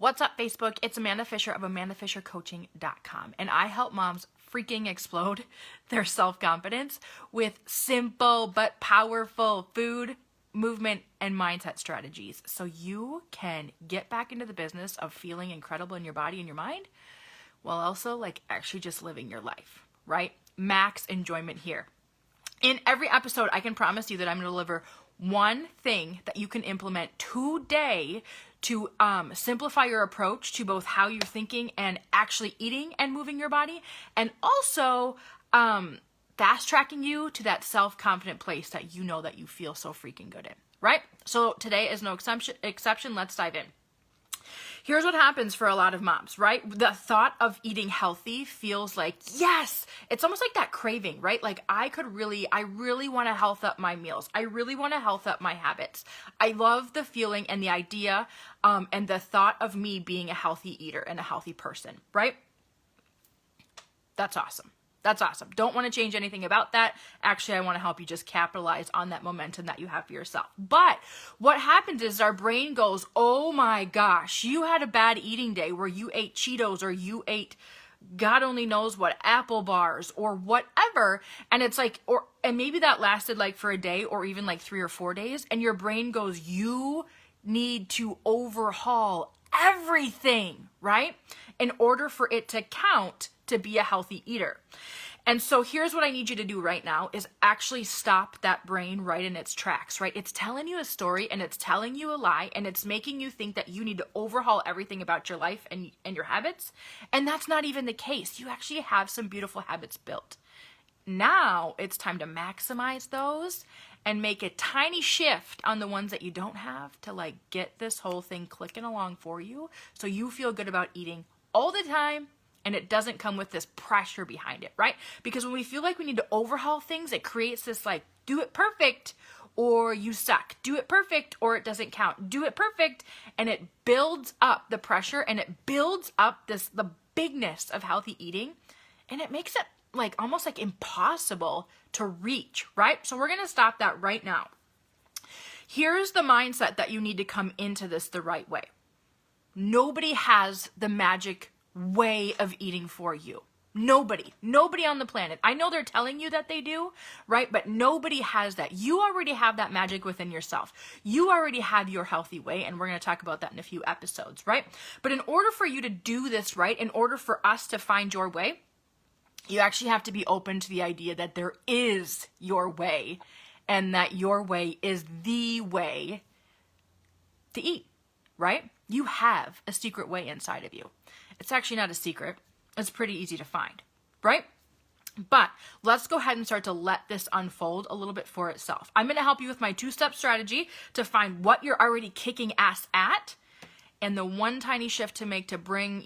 What's up, Facebook? It's Amanda Fisher of AmandaFisherCoaching.com, and I help moms freaking explode their self-confidence with simple but powerful food, movement, and mindset strategies so you can get back into the business of feeling incredible in your body and your mind while also actually just living your life, right? Max enjoyment here. In every episode, I can promise you that I'm going to deliver one thing that you can implement today to simplify your approach to both how you're thinking and actually eating and moving your body, and also fast tracking you to that self-confident place that you know that you feel so freaking good in, right? So today is no exception. Let's dive in. Here's what happens for a lot of moms, right? The thought of eating healthy feels like, yes, it's almost like that craving, right? Like I really want to health up my meals. I really want to health up my habits. I love the feeling and the idea and the thought of me being a healthy eater and a healthy person, right? That's awesome. That's awesome. Don't want to change anything about that. Actually, I want to help you just capitalize on that momentum that you have for yourself. But what happens is our brain goes, oh my gosh, you had a bad eating day where you ate Cheetos or you ate God only knows what, apple bars or whatever. And it's like, and maybe that lasted for a day or even 3 or 4 days. And your brain goes, you need to overhaul everything, right? In order for it to count to be a healthy eater. And so here's what I need you to do right now is actually stop that brain right in its tracks, right? It's telling you a story and it's telling you a lie and it's making you think that you need to overhaul everything about your life and your habits. And that's not even the case. You actually have some beautiful habits built. Now it's time to maximize those and make a tiny shift on the ones that you don't have to get this whole thing clicking along for you so you feel good about eating all the time. And it doesn't come with this pressure behind it, right? Because when we feel like we need to overhaul things, it creates this do it perfect or you suck. Do it perfect or it doesn't count. Do it perfect. And it builds up the pressure and it builds up the bigness of healthy eating. And it makes it almost impossible to reach, right? So we're going to stop that right now. Here's the mindset that you need to come into this the right way. Nobody has the magic way of eating for you. Nobody on the planet. I know they're telling you that they do, right? But nobody has that. You already have that magic within yourself. You already have your healthy way, and we're going to talk about that in a few episodes, right? But in order for you to do this right, in order for us to find your way, you actually have to be open to the idea that there is your way and that your way is the way to eat, right? You have a secret way inside of you. It's actually not a secret. It's pretty easy to find, right? But let's go ahead and start to let this unfold a little bit for itself. I'm going to help you with my 2-step strategy to find what you're already kicking ass at and the one tiny shift to make to bring,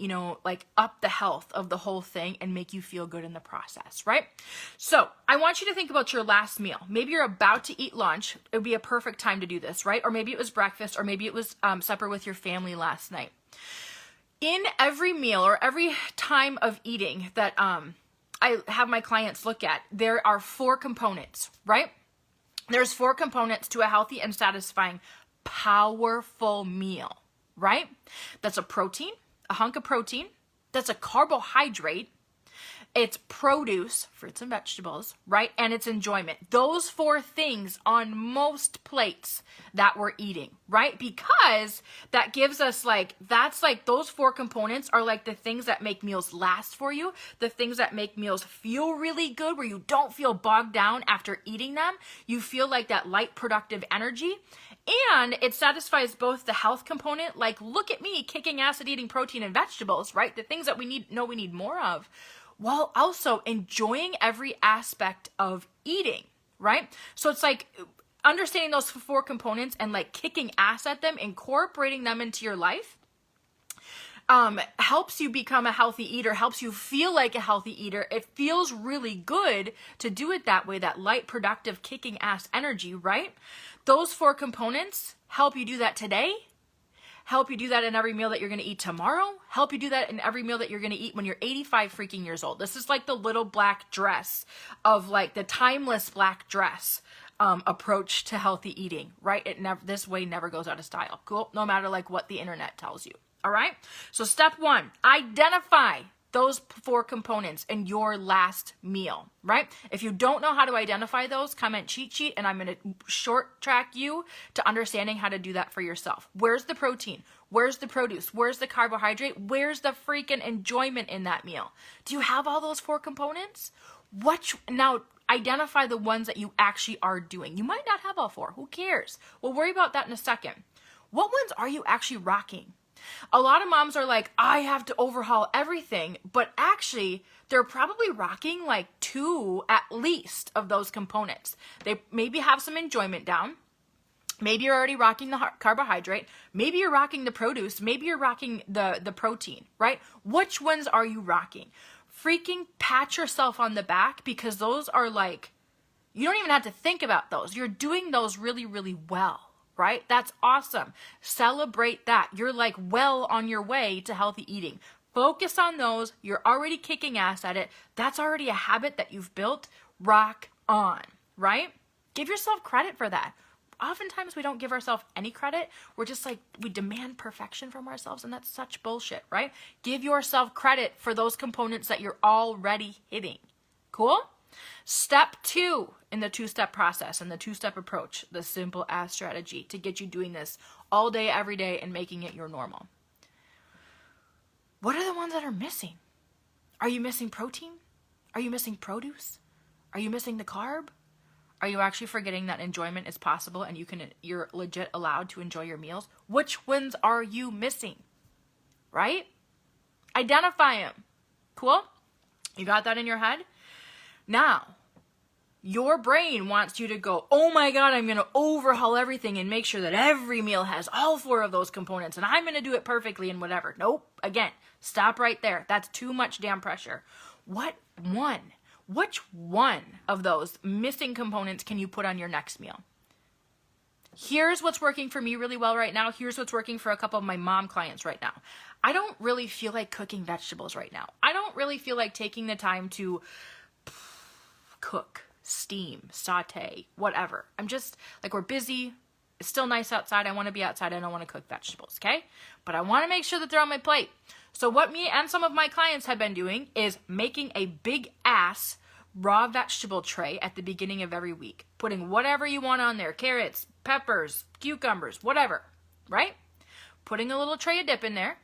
up the health of the whole thing and make you feel good in the process, right? So I want you to think about your last meal. Maybe you're about to eat lunch. It would be a perfect time to do this, right? Or maybe it was breakfast, or maybe it was supper with your family last night. In every meal or every time of eating that I have my clients look at, there are 4 components, right? There's 4 components to a healthy and satisfying, powerful meal, right? That's a protein, a hunk of protein. That's a carbohydrate. It's produce, fruits and vegetables, right? And it's enjoyment. Those 4 things on most plates that we're eating, right? Because that gives us those 4 components are the things that make meals last for you, the things that make meals feel really good, where you don't feel bogged down after eating them. You feel that light, productive energy. And it satisfies both the health component, look at me kicking ass at eating protein and vegetables, right? The things that we need more of, while also enjoying every aspect of eating, right? So it's understanding those 4 components and kicking ass at them, incorporating them into your life, helps you become a healthy eater, helps you feel like a healthy eater. It feels really good to do it that way, that light, productive, kicking ass energy, right? Those 4 components help you do that today, help you do that in every meal that you're going to eat tomorrow, help you do that in every meal that you're going to eat when you're 85 freaking years old. This is the little black dress of the timeless black dress approach to healthy eating, right? This way never goes out of style. Cool. No matter like what the internet tells you. All right. So step 1, identify those 4 components in your last meal, right? If you don't know how to identify those, comment cheat sheet, and I'm going to short track you to understanding how to do that for yourself. Where's the protein? Where's the produce? Where's the carbohydrate? Where's the freaking enjoyment in that meal? Do you have all those 4 components? Now identify the ones that you actually are doing. You might not have all 4. Who cares? We'll worry about that in a second. What ones are you actually rocking? A lot of moms are like, I have to overhaul everything, but actually they're probably rocking like 2 at least of those components. They maybe have some enjoyment down. Maybe you're already rocking the carbohydrate. Maybe you're rocking the produce. Maybe you're rocking the protein, right? Which ones are you rocking? Freaking pat yourself on the back, because those are like, you don't even have to think about those. You're doing those really, really well. Right? That's awesome. Celebrate that. You're like well on your way to healthy eating. Focus on those. You're already kicking ass at it. That's already a habit that you've built. Rock on, right? Give yourself credit for that. Oftentimes we don't give ourselves any credit. We're just like, we demand perfection from ourselves, and that's such bullshit, right? Give yourself credit for those components that you're already hitting. Cool? Step 2 in the 2-step process and the 2-step approach, the simple ass strategy to get you doing this all day, every day, and making it your normal. What are the ones that are missing? Are you missing protein? Are you missing produce? Are you missing the carb? Are you actually forgetting that enjoyment is possible and you're legit allowed to enjoy your meals? Which ones are you missing? Right? Identify them. Cool? You got that in your head? Now, your brain wants you to go, oh my God, I'm going to overhaul everything and make sure that every meal has all 4 of those components and I'm going to do it perfectly and whatever. Nope. Again, stop right there. That's too much damn pressure. Which one of those missing components can you put on your next meal? Here's what's working for me really well right now. Here's what's working for a couple of my mom clients right now. I don't really feel like cooking vegetables right now. I don't really feel like taking the time to cook, steam, saute, whatever. I'm just like, we're busy. It's still nice outside. I want to be outside. I don't want to cook vegetables, okay? But I want to make sure that they're on my plate. So what me and some of my clients have been doing is making a big ass raw vegetable tray at the beginning of every week. Putting whatever you want on there. Carrots, peppers, cucumbers, whatever, right? Putting a little tray of dip in there.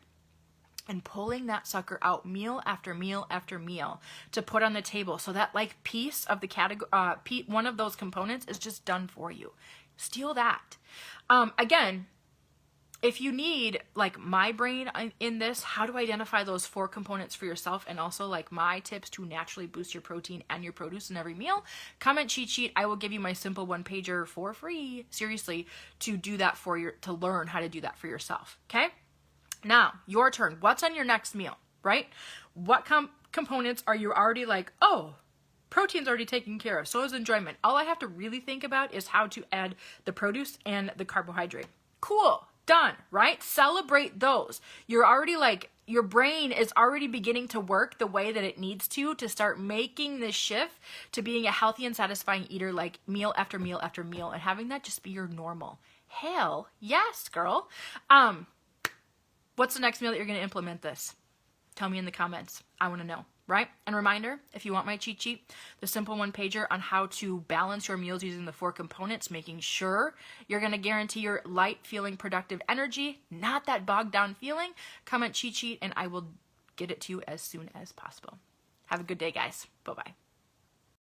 And pulling that sucker out meal after meal after meal to put on the table, so that like piece of the category, one of those components is just done for you. Steal that. Again, if you need like my brain in this, how to identify those 4 components for yourself, and also like my tips to naturally boost your protein and your produce in every meal, comment cheat sheet. I will give you my simple 1-pager for free, seriously, to do that to learn how to do that for yourself. Okay. Now, your turn. What's on your next meal, right? What components are you already like, oh, protein's already taken care of, so is enjoyment. All I have to really think about is how to add the produce and the carbohydrate. Cool, done, right? Celebrate those. You're already like, your brain is already beginning to work the way that it needs to start making this shift to being a healthy and satisfying eater, like meal after meal after meal, and having that just be your normal. Hell yes, girl. What's the next meal that you're going to implement this? Tell me in the comments. I want to know, right? And reminder, if you want my cheat sheet, the simple 1-pager on how to balance your meals using the 4 components, making sure you're going to guarantee your light feeling productive energy, not that bogged down feeling, comment cheat sheet and I will get it to you as soon as possible. Have a good day, guys. Bye-bye.